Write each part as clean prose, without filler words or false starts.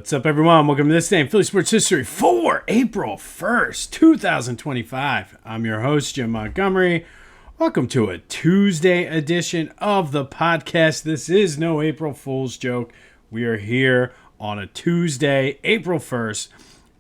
What's up, everyone? Welcome to this day in Philly sports history for April 1st, 2025. I'm your host, Jim Montgomery. Welcome to a Tuesday edition of the podcast. This is no April Fool's joke. We are here on a Tuesday, April 1st,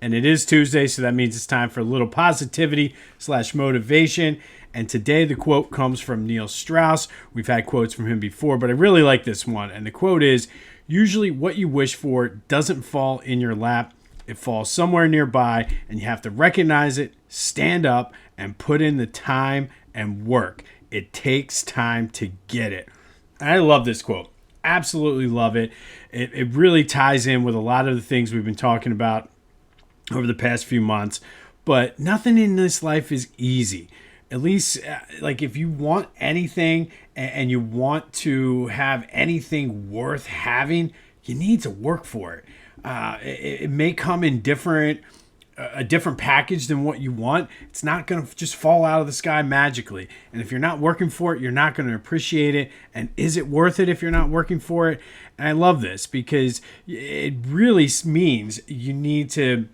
and it is Tuesday, so that means it's time for a little positivity / motivation. And today the quote comes from Neil Strauss. We've had quotes from him before, but I really like this one. And the quote is, "Usually what you wish for doesn't fall in your lap. It falls somewhere nearby, and you have to recognize it, stand up, and put in the time and work. It takes time to get it." And I love this quote. Absolutely love it. It really ties in with a lot of the things we've been talking about over the past few months. But nothing in this life is easy. At least, like, if you want anything and you want to have anything worth having, you need to work for it. It may come in a different package than what you want. It's not going to just fall out of the sky magically. And if you're not working for it, you're not going to appreciate it. And is it worth it if you're not working for it? And I love this because it really means you need to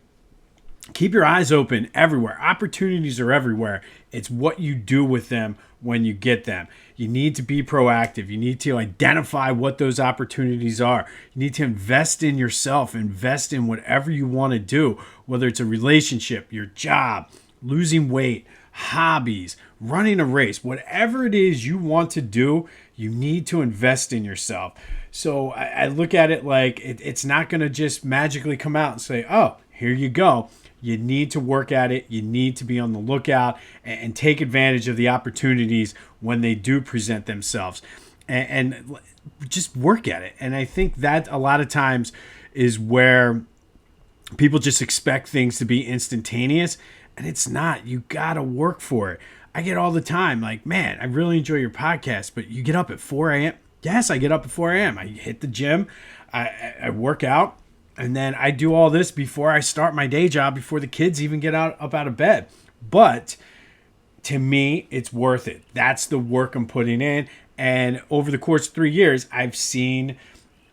keep your eyes open everywhere. Opportunities are everywhere. It's what you do with them when you get them. You need to be proactive. You need to identify what those opportunities are. You need to invest in yourself, invest in whatever you want to do, whether it's a relationship, your job, losing weight, hobbies, running a race, whatever it is you want to do, you need to invest in yourself. So I look at it like it's not going to just magically come out and say, oh, here you go. You need to work at it. You need to be on the lookout and take advantage of the opportunities when they do present themselves and just work at it. And I think that a lot of times is where people just expect things to be instantaneous, and it's not. You got to work for it. I get all the time like, man, I really enjoy your podcast, but you get up at 4 a.m. Yes, I get up at 4 a.m. I hit the gym. I work out. And then I do all this before I start my day job, before the kids even get up out of bed. But to me, it's worth it. That's the work I'm putting in. And over the course of 3 years, I've seen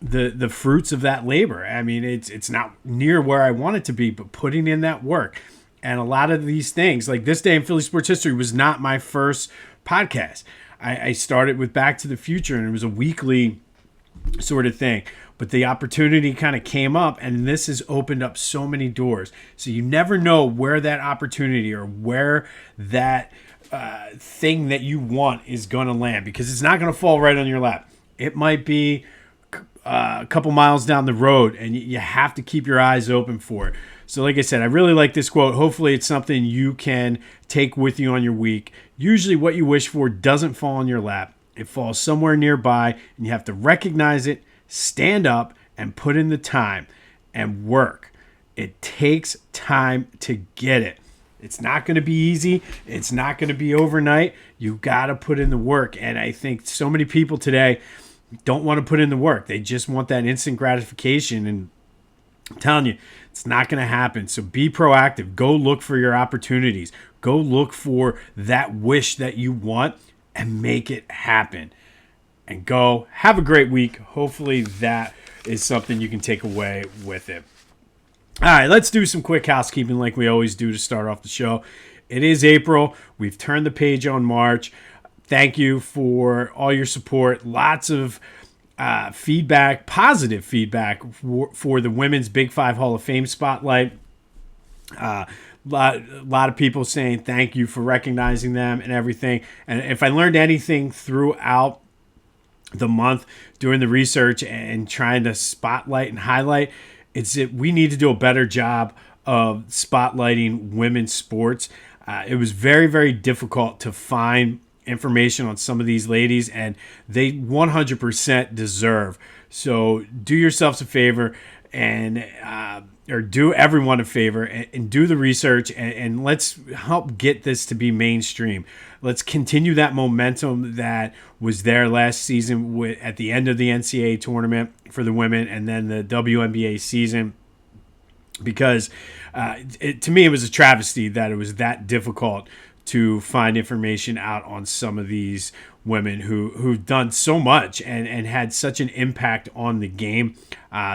the fruits of that labor. I mean, it's not near where I want it to be, but putting in that work. And a lot of these things, like this day in Philly sports history, was not my first podcast. I started with Back to the Future, and it was a weekly sort of thing. But the opportunity kind of came up, and this has opened up so many doors. So you never know where that opportunity or where that thing that you want is going to land, because it's not going to fall right on your lap. It might be a couple miles down the road, and you have to keep your eyes open for it. So like I said, I really like this quote. Hopefully it's something you can take with you on your week. Usually what you wish for doesn't fall on your lap. It falls somewhere nearby, and you have to recognize it, stand up, and put in the time and work. It takes time to get it. It's not going to be easy. It's not going to be overnight. You got to put in the work. And I think so many people today don't want to put in the work. They just want that instant gratification. And I'm telling you, it's not going to happen. So be proactive. Go look for your opportunities. Go look for that wish that you want and make it happen. And go have a great week. Hopefully that is something you can take away with it. All right, let's do some quick housekeeping like we always do to start off the show. It is April. We've turned the page on March. Thank you for all your support. Lots of feedback, positive feedback for the Women's Big Five Hall of Fame Spotlight. A lot of people saying thank you for recognizing them and everything. And if I learned anything throughout the month doing the research and trying to spotlight and highlight, it's that we need to do a better job of spotlighting women's sports. It was very, very difficult to find information on some of these ladies, and they 100% deserve. So do yourselves a favor and or do everyone a favor and do the research, and let's help get this to be mainstream. Let's continue that momentum that was there last season at the end of the NCAA tournament for the women and then the WNBA season, because to me it was a travesty that it was that difficult to find information out on some of these women who've done so much and had such an impact on the game.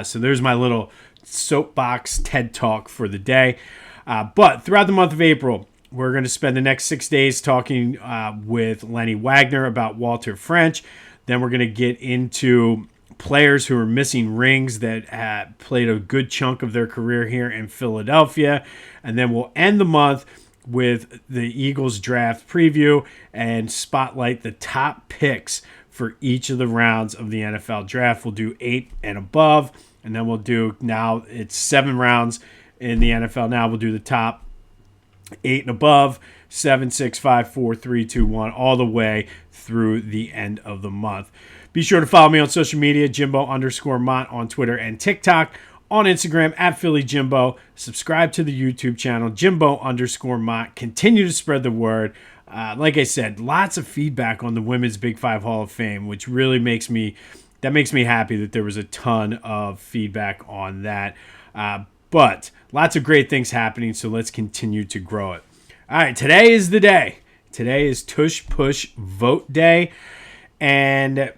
So there's my little soapbox TED Talk for the day. But throughout the month of April, we're going to spend the next 6 days talking with Lenny Wagner about Walter French. Then we're going to get into players who are missing rings that played a good chunk of their career here in Philadelphia. And then we'll end the month with the Eagles draft preview and spotlight the top picks for each of the rounds of the NFL draft. We'll do 8 and above, and then we'll do, now it's 7 rounds in the NFL. Now we'll do the top 8 and above, 7, 6, 5, 4, 3, 2, 1, all the way through the end of the month. Be sure to follow me on social media, Jimbo_Mott on Twitter and TikTok. On Instagram, at PhillyJimbo. Subscribe to the YouTube channel, Jimbo_Mott. Continue to spread the word. Like I said, lots of feedback on the Women's Big Five Hall of Fame, which really makes me happy that there was a ton of feedback on that. But lots of great things happening, so let's continue to grow it. All right, today is the day. Today is Tush Push Vote Day. And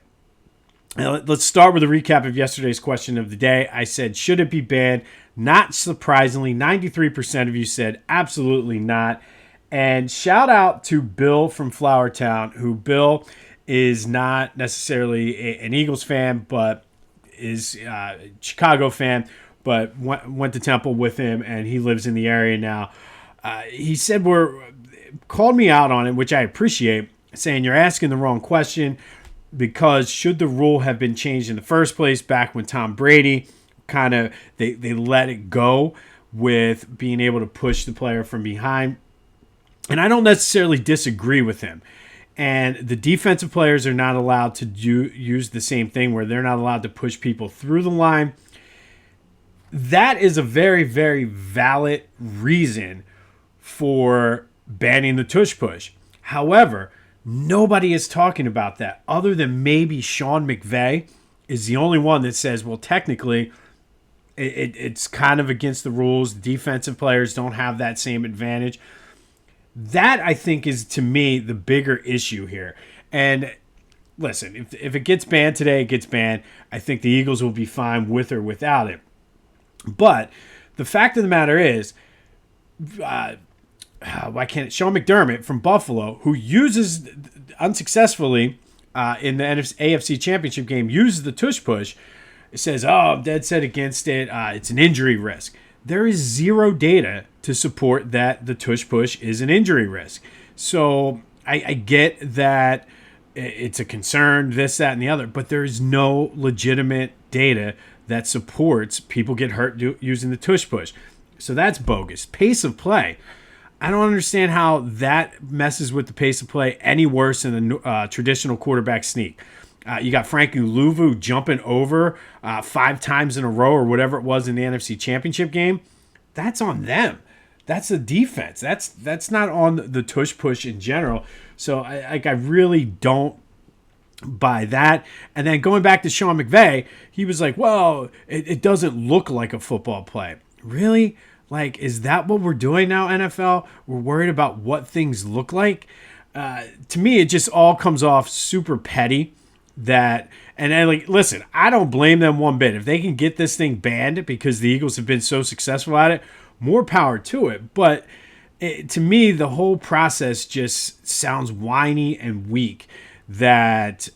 let's start with a recap of yesterday's question of the day. I said, should it be banned? Not surprisingly, 93% of you said absolutely not. And shout out to Bill from Flowertown, who Bill is not necessarily an Eagles fan, but is a Chicago fan, but went to Temple with him, and he lives in the area now. He said called me out on it, which I appreciate, saying you're asking the wrong question. Because should the rule have been changed in the first place back when Tom Brady kind of they let it go with being able to push the player from behind? And I don't necessarily disagree with him. And the defensive players are not allowed to use the same thing where they're not allowed to push people through the line. That is a very, very valid reason for banning the tush push. However, nobody is talking about that other than maybe Sean McVay is the only one that says, well, technically, it's kind of against the rules. Defensive players don't have that same advantage. That, I think, is, to me, the bigger issue here. And listen, if it gets banned today, it gets banned. I think the Eagles will be fine with or without it. But the fact of the matter is, Sean McDermott from Buffalo, who uses unsuccessfully in the AFC Championship game, uses the tush push, says, oh, I'm dead set against it. It's an injury risk. There is zero data to support that the tush push is an injury risk. So I get that it's a concern, this, that, and the other, but there is no legitimate data that supports people get hurt using the tush push. So that's bogus. Pace of play. I don't understand how that messes with the pace of play any worse than a traditional quarterback sneak. You got Frankie Louvu jumping over 5 times in a row or whatever it was in the NFC Championship game. That's on them. That's the defense. That's not on the tush push in general. So I really don't buy that. And then going back to Sean McVay, he was like, well, it doesn't look like a football play. Really? Like, is that what we're doing now, NFL? We're worried about what things look like? To me, it just all comes off super petty. Listen, I don't blame them one bit. If they can get this thing banned because the Eagles have been so successful at it, more power to it. But to me, the whole process just sounds whiny and weak that,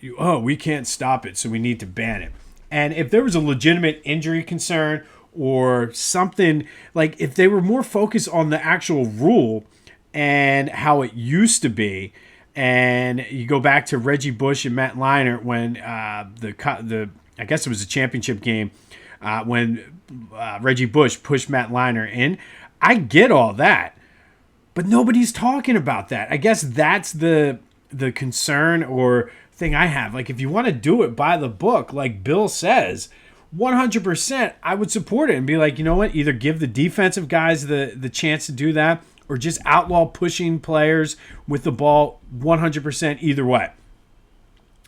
we can't stop it, so we need to ban it. And if there was a legitimate injury concern or something, like if they were more focused on the actual rule and how it used to be, and you go back to Reggie Bush and Matt Leinart when I guess it was a championship game when Reggie Bush pushed Matt Leinart in. I get all that, but nobody's talking about that. I guess that's the concern or thing I have. Like, if you want to do it by the book, like Bill says, 100%, I would support it and be like, you know what? Either give the defensive guys the chance to do that, or just outlaw pushing players with the ball 100% either way.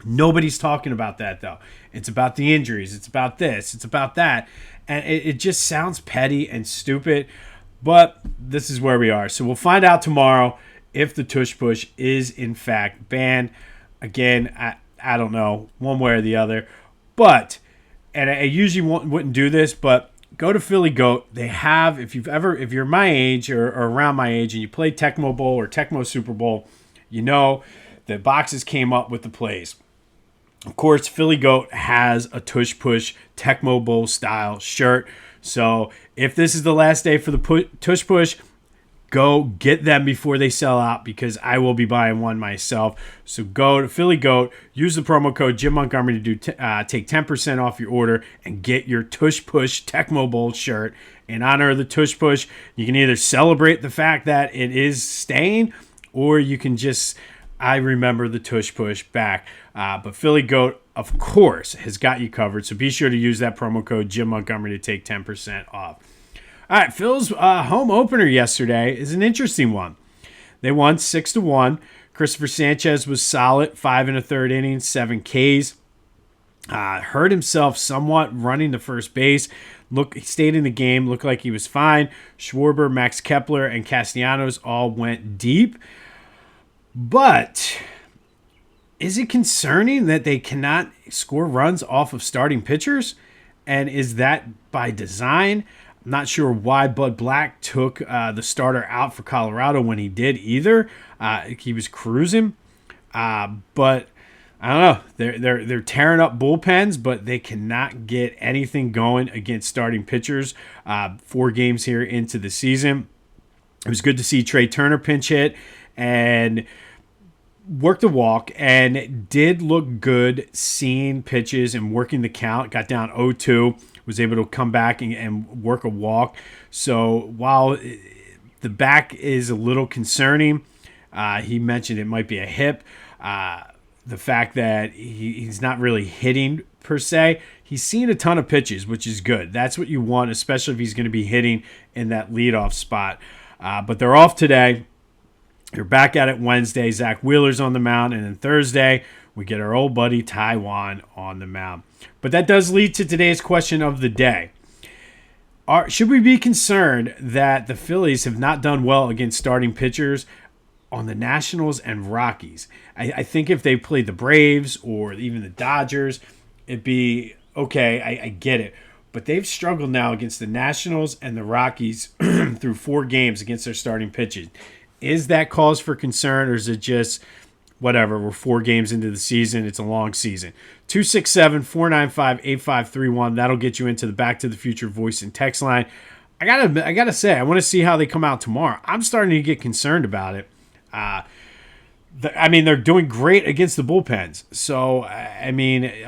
Nobody's talking about that, though. It's about the injuries. It's about this. It's about that. And it just sounds petty and stupid, but this is where we are. So we'll find out tomorrow if the tush push is, in fact, banned. Again, I don't know, one way or the other. But, and I usually wouldn't do this, but go to Philly Goat. They have, if you're my age or around my age and you play Tecmo Bowl or Tecmo Super Bowl, you know the boxes came up with the plays. Of course, Philly Goat has a Tush Push Tecmo Bowl style shirt. So if this is the last day for the Tush Push, go get them before they sell out because I will be buying one myself. So go to Philly Goat, use the promo code Jim Montgomery to take 10% off your order and get your Tush Push Tecmo Bowl shirt. In honor of the Tush Push, you can either celebrate the fact that it is staying or you can just, I remember the Tush Push back. But Philly Goat, of course, has got you covered. So be sure to use that promo code Jim Montgomery to take 10% off. All right, Phil's home opener yesterday is an interesting one. They won 6-1. Christopher Sanchez was solid, 5 1/3 innings, 7 Ks. Hurt himself somewhat running the first base. He stayed in the game, looked like he was fine. Schwarber, Max Kepler, and Castellanos all went deep. But is it concerning that they cannot score runs off of starting pitchers? And is that by design? I'm not sure why Bud Black took the starter out for Colorado when he did either. He was cruising, but I don't know. They're tearing up bullpens, but they cannot get anything going against starting pitchers. 4 games here into the season, it was good to see Trey Turner pinch hit and worked a walk and did look good seeing pitches and working the count. Got down 0-2. Was able to come back and work a walk. So while the back is a little concerning, he mentioned it might be a hip. The fact that he's not really hitting per se, he's seen a ton of pitches, which is good. That's what you want, especially if he's going to be hitting in that leadoff spot. But they're off today. They're back at it Wednesday. Zach Wheeler's on the mound. And then Thursday, we get our old buddy Taiwan on the mound. But that does lead to today's question of the day. Should we be concerned that the Phillies have not done well against starting pitchers on the Nationals and Rockies? I think if they played the Braves or even the Dodgers, it'd be okay. I get it. But they've struggled now against the Nationals and the Rockies through 4 games against their starting pitchers. Is that cause for concern, or is it just whatever? We're 4 games into the season. It's a long season. 267-495-8531. That'll get you into the Back to the Future voice and text line. I gotta say, I want to see how they come out tomorrow. I'm starting to get concerned about it. They're doing great against the bullpens. So, a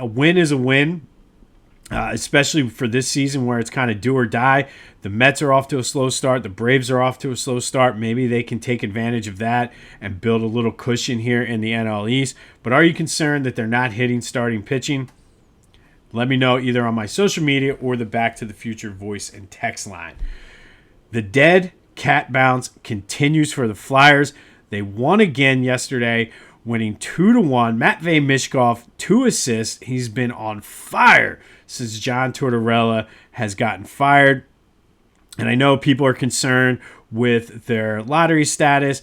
win is a win, especially for this season where it's kind of do or die. The Mets are off to a slow start. The Braves are off to a slow start. Maybe they can take advantage of that and build a little cushion here in the NL East. But are you concerned that they're not hitting starting pitching? Let me know either on my social media or the Back to the Future voice and text line. The dead cat bounce continues for the Flyers. They won again yesterday, winning 2-1. Matvei Michkov, 2 assists. He's been on fire since John Tortorella has gotten fired. And I know people are concerned with their lottery status,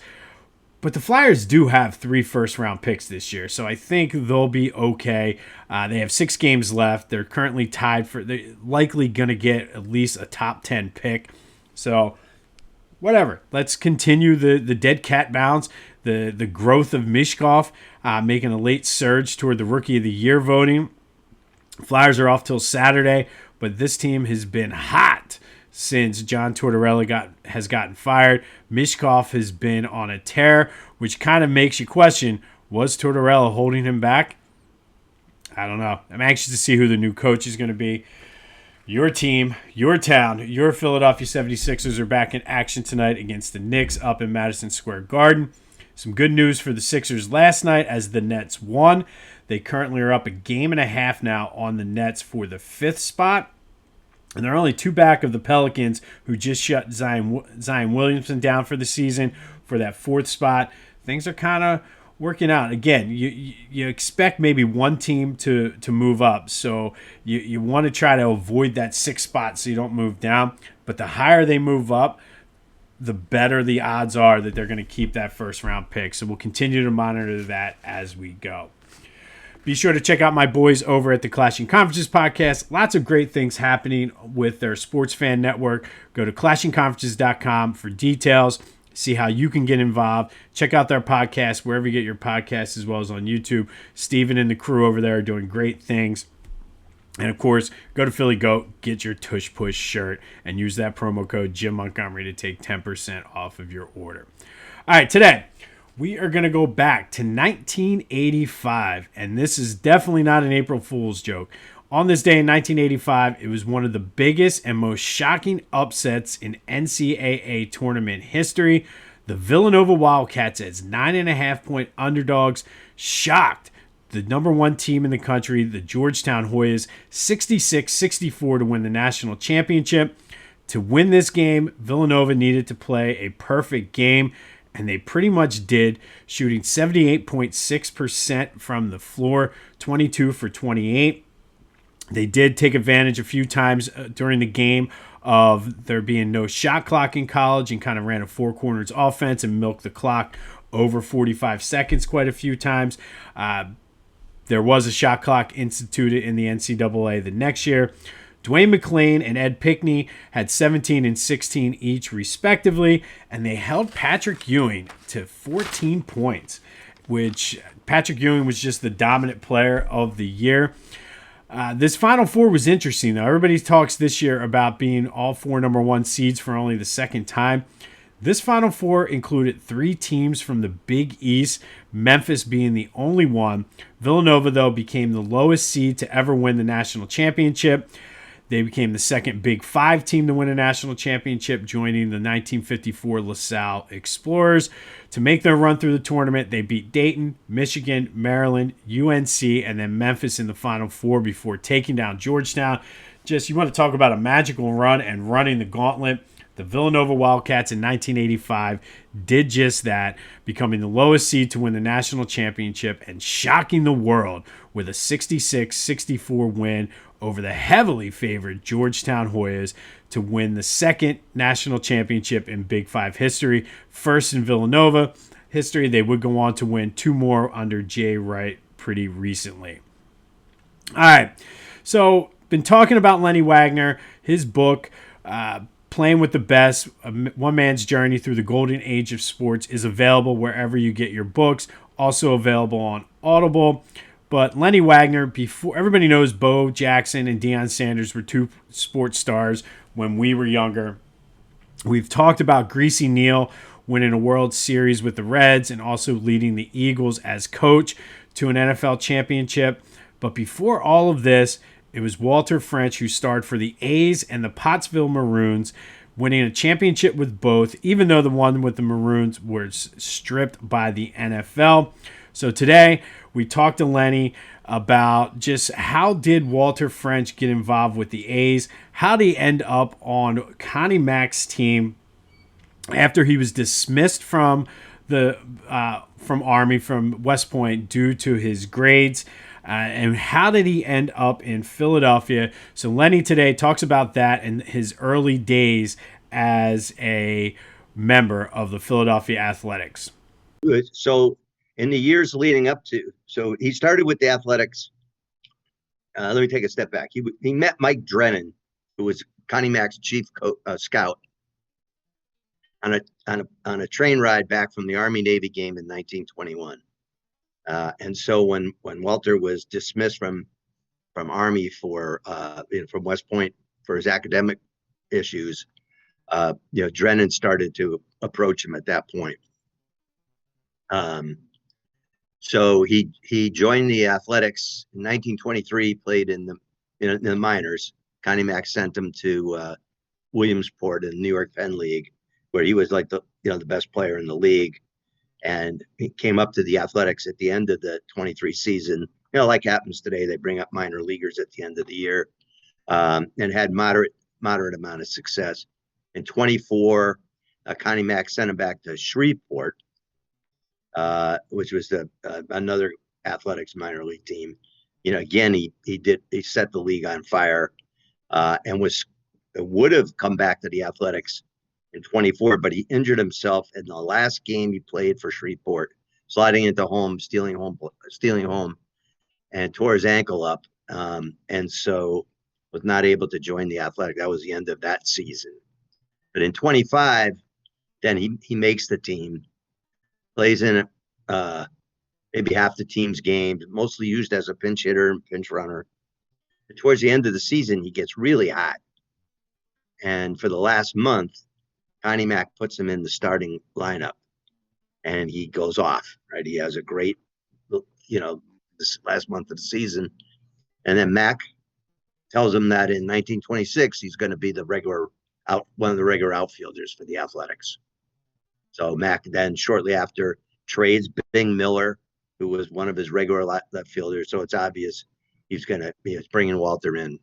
but the Flyers do have 3 first-round picks this year, so I think they'll be okay. They have 6 games left. They're currently tied for – they're likely going to get at least a top 10 pick. So whatever. Let's continue the dead cat bounce, the growth of Michkov, making a late surge toward the Rookie of the Year voting. Flyers are off till Saturday, but this team has been hot since John Tortorella has gotten fired. Michkov has been on a tear, which kind of makes you question, was Tortorella holding him back? I don't know. I'm anxious to see who the new coach is going to be. Your team, your town, your Philadelphia 76ers are back in action tonight against the Knicks up in Madison Square Garden. Some good news for the Sixers last night as the Nets won. They currently are up 1.5 games now on the Nets for the 5th spot. And they're only 2 back of the Pelicans, who just shut Zion Williamson down for the season for that 4th spot. Things are kind of working out. Again, you expect maybe one team to move up. So you want to try to avoid that 6th spot so you don't move down. But the higher they move up, the better the odds are that they're going to keep that first-round pick. So we'll continue to monitor that as we go. Be sure to check out my boys over at the Clashing Conferences podcast. Lots of great things happening with their sports fan network. Go to clashingconferences.com for details. See how you can get involved. Check out their podcast wherever you get your podcasts, as well as on YouTube. Steven and the crew over there are doing great things. And, of course, go to Philly Goat, get your Tush Push shirt, and use that promo code Jim Montgomery to take 10% off of your order. All right, today we are going to go back to 1985, and this is definitely not an April Fool's joke. On this day in 1985, it was one of the biggest and most shocking upsets in NCAA tournament history. The Villanova Wildcats, as 9.5-point underdogs, shocked the number one team in the country, the Georgetown Hoyas, 66-64 to win the national championship. To win this game, Villanova needed to play a perfect game, and they pretty much did, shooting 78.6% from the floor, 22 for 28. They did take advantage a few times during the game of there being no shot clock in college and kind of ran a four corners offense and milked the clock over 45 seconds quite a few times. There was a shot clock instituted in the NCAA the next year. Dwayne McClain and Ed Pickney had 17 and 16 each respectively, and they held Patrick Ewing to 14 points, which Patrick Ewing was just the dominant player of the year. This Final Four was interesting, though. Everybody talks this year about being all four number one seeds for only the second time. This Final Four included three teams from the Big East, Memphis being the only one. Villanova, though, became the lowest seed to ever win the national championship. They became the second Big Five team to win a national championship, joining the 1954 LaSalle Explorers. To make their run through the tournament, they beat Dayton, Michigan, Maryland, UNC, and then Memphis in the Final Four before taking down Georgetown. Just, you want to talk about a magical run and running the gauntlet. The Villanova Wildcats in 1985 did just that, becoming the lowest seed to win the national championship and shocking the world with a 66-64 win over the heavily favored Georgetown Hoyas to win the second national championship in Big Five history. First in Villanova history, they would go on to win two more under Jay Wright pretty recently. All right, so been talking about Lenny Wagner, his book, Playing with the Best, One Man's Journey Through the Golden Age of Sports, is available wherever you get your books. Also available on Audible. But Lenny Wagner, before everybody knows Bo Jackson and Deion Sanders were two sports stars when we were younger. We've talked about Greasy Neal winning a World Series with the Reds and also leading the Eagles as coach to an NFL championship. But before all of this, it was Walter French who starred for the A's and the Pottsville Maroons, winning a championship with both, even though the one with the Maroons was stripped by the NFL. So today, we talked to Lenny about just how did Walter French get involved with the A's? How did he end up on Connie Mack's team after he was dismissed from the from Army, from West Point, due to his grades? And how did he end up in Philadelphia? So Lenny today talks about that and his early days as a member of the Philadelphia Athletics. Good. So in the years leading up to, so he started with the Athletics. Let me take a step back. He met Mike Drennan, who was Connie Mack's chief scout, on a train ride back from the Army-Navy game in 1921. And so when Walter was dismissed from Army from West Point for his academic issues, Drennan started to approach him at that point. So he joined the Athletics in 1923. Played in the minors. Connie Mack sent him to Williamsport in the New York Penn League, where he was like the best player in the league. And he came up to the Athletics at the end of the 23 season. Like happens today, they bring up minor leaguers at the end of the year, and had moderate amount of success. In 24, Connie Mack sent him back to Shreveport, which was another Athletics minor league team. Again, he set the league on fire, and would have come back to the Athletics in 24, but he injured himself in the last game he played for Shreveport, sliding into home, stealing home, and tore his ankle up, and so was not able to join the Athletic. That was the end of that season. But in 25, then he makes the team, plays in maybe half the team's games, mostly used as a pinch hitter and pinch runner. But towards the end of the season, he gets really hot. And for the last month, Connie Mack puts him in the starting lineup, and he goes off, right? He has a great, this last month of the season. And then Mack tells him that in 1926, he's going to be one of the regular outfielders for the Athletics. So Mack then shortly after trades Bing Miller, who was one of his regular left fielders. So it's obvious he's bringing Walter in.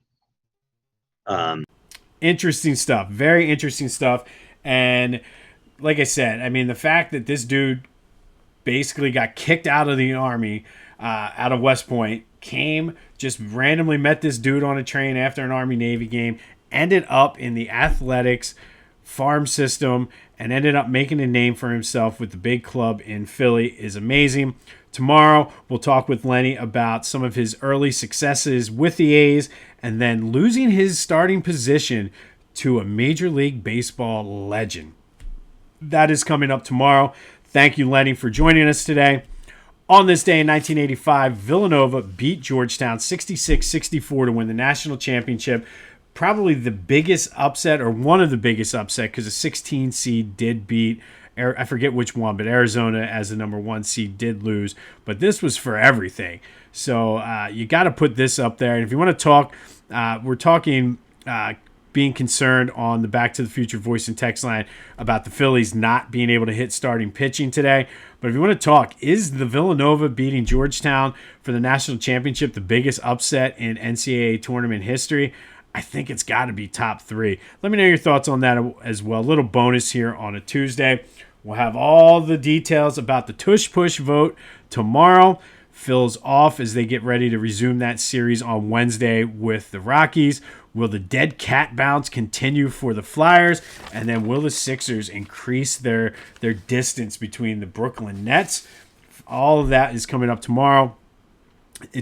Interesting stuff. Very interesting stuff. And like I said, I mean, the fact that this dude basically got kicked out of the Army, out of West Point, came, just randomly met this dude on a train after an Army-Navy game, ended up in the Athletics farm system, and ended up making a name for himself with the big club in Philly is amazing. Tomorrow, we'll talk with Lenny about some of his early successes with the A's and then losing his starting position to a Major League Baseball legend. That is coming up tomorrow. Thank you, Lenny, for joining us today. On this day in 1985, Villanova beat Georgetown 66-64 to win the national championship. Probably the biggest upset, or one of the biggest upset, because a 16 seed did beat, I forget which one, but Arizona as the number 1 seed did lose. But this was for everything. So you got to put this up there. And if you want to talk, we're talking being concerned on the Back to the Future voice and text line about the Phillies not being able to hit starting pitching today. But if you want to talk, is the Villanova beating Georgetown for the national championship the biggest upset in NCAA tournament history? I think it's got to be top 3. Let me know your thoughts on that as well. A little bonus here on a Tuesday. We'll have all the details about the Tush Push vote tomorrow. Phil's off as they get ready to resume that series on Wednesday with the Rockies. Will the dead cat bounce continue for the Flyers? And then will the Sixers increase their distance between the Brooklyn Nets? All of that is coming up tomorrow.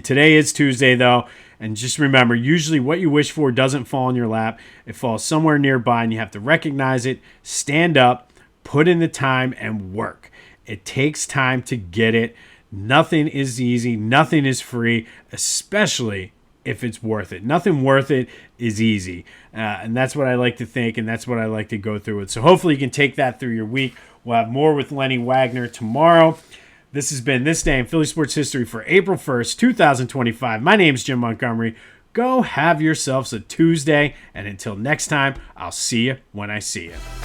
Today is Tuesday, though. And just remember, usually what you wish for doesn't fall in your lap. It falls somewhere nearby, and you have to recognize it, stand up, put in the time, and work. It takes time to get it. Nothing is easy. Nothing is free, especially if it's worth it. Nothing worth it is easy. And that's what I like to think, and that's what I like to go through with. So hopefully you can take that through your week. We'll have more with Lenny Wagner tomorrow. This has been This Day in Philly Sports History for April 1st, 2025. My name is Jim Montgomery. Go have yourselves a Tuesday, and until next time, I'll see you when I see you.